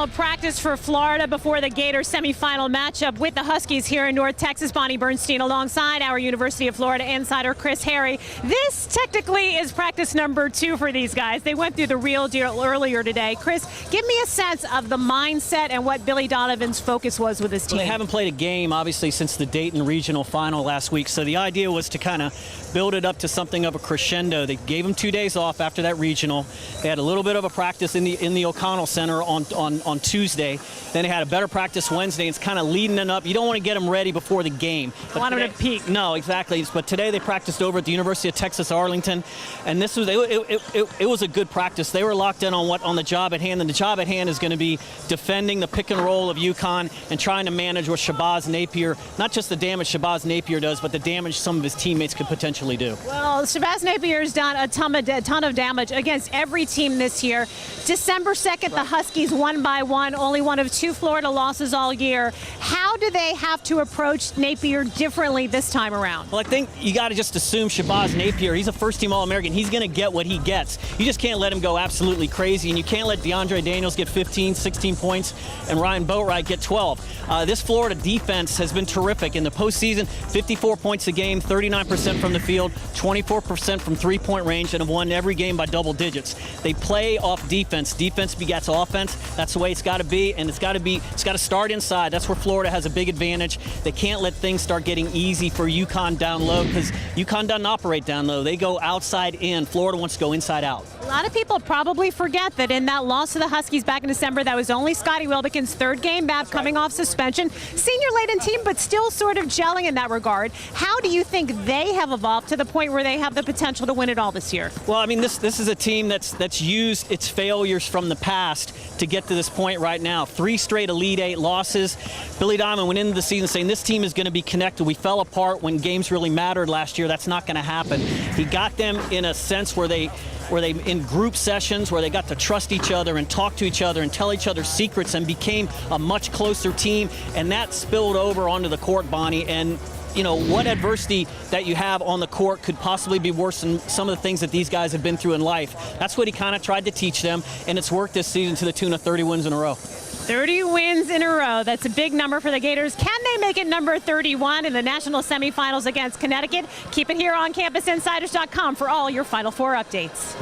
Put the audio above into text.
final practice for Florida before the Gators semifinal matchup with the Huskies here in North Texas. Bonnie Bernstein alongside our University of Florida insider Chris Harry. This technically is practice number 2 for these guys. They went through the real deal earlier today. Chris, give me a sense of the mindset and what Billy Donovan's focus was with his team. Well, they haven't played a game, obviously, since the Dayton regional final last week. So the idea was to kind of build it up to something of a crescendo. They gave them 2 days off after that regional. They had a little bit of a practice in the O'Connell Center on Tuesday. Then they had a better practice Wednesday. It's kind of leading them up. You don't want to get them ready before the game. But want them to peak. No, exactly. But today they practiced over at the University of Texas Arlington, and this was it was a good practice. They were locked in on the job at hand, and the job at hand is going to be defending the pick and roll of UConn and trying to manage what Shabazz Napier, not just the damage Shabazz Napier does, but the damage some of his teammates could potentially do. Well, Shabazz Napier's done a ton of damage against every team this year. December 2nd, the Huskies won by 1, only one of 2 Florida losses all year. How do they have to approach Napier differently this time around? Well, I think you got to just assume Shabazz Napier, he's a first-team All-American. He's going to get what he gets. You just can't let him go absolutely crazy, and you can't let DeAndre Daniels get 15, 16 points and Ryan Boatwright get 12. This Florida defense has been terrific in the postseason. 54 points a game, 39% from the field, 24% from three-point range, and have won every game by double digits. They play off defense. Defense begets offense. That's the way it's got to be, and it's got to start inside. That's where Florida has a big advantage. They can't let things start getting easy for UConn down low, because UConn doesn't operate down low. They go outside in. Florida wants to go inside out. A lot of people probably forget that in that loss to the Huskies back in December, that was only Scotty Wilbekin's 3rd game back, coming off suspension. Senior-laden team, but still sort of gelling in that regard. How do you think they have evolved to the point where they have the potential to win it all this year? Well, I mean, this is a team that's used its failures from the past to get to this point right now. 3 straight Elite 8 losses. Billy Donovan went into the season saying this team is going to be connected. We fell apart when games really mattered last year. That's not going to happen. He got them in a sense where they in group sessions where they got to trust each other and talk to each other and tell each other secrets and became a much closer team, and that spilled over onto the court, Bonnie. And you know, what adversity that you have on the court could possibly be worse than some of the things that these guys have been through in life. That's what he kind of tried to teach them, and it's worked this season to the tune of 30 wins in a row. 30 wins in a row. That's a big number for the Gators. Can they make it number 31 in the national semifinals against Connecticut? Keep it here on CampusInsiders.com for all your Final Four updates.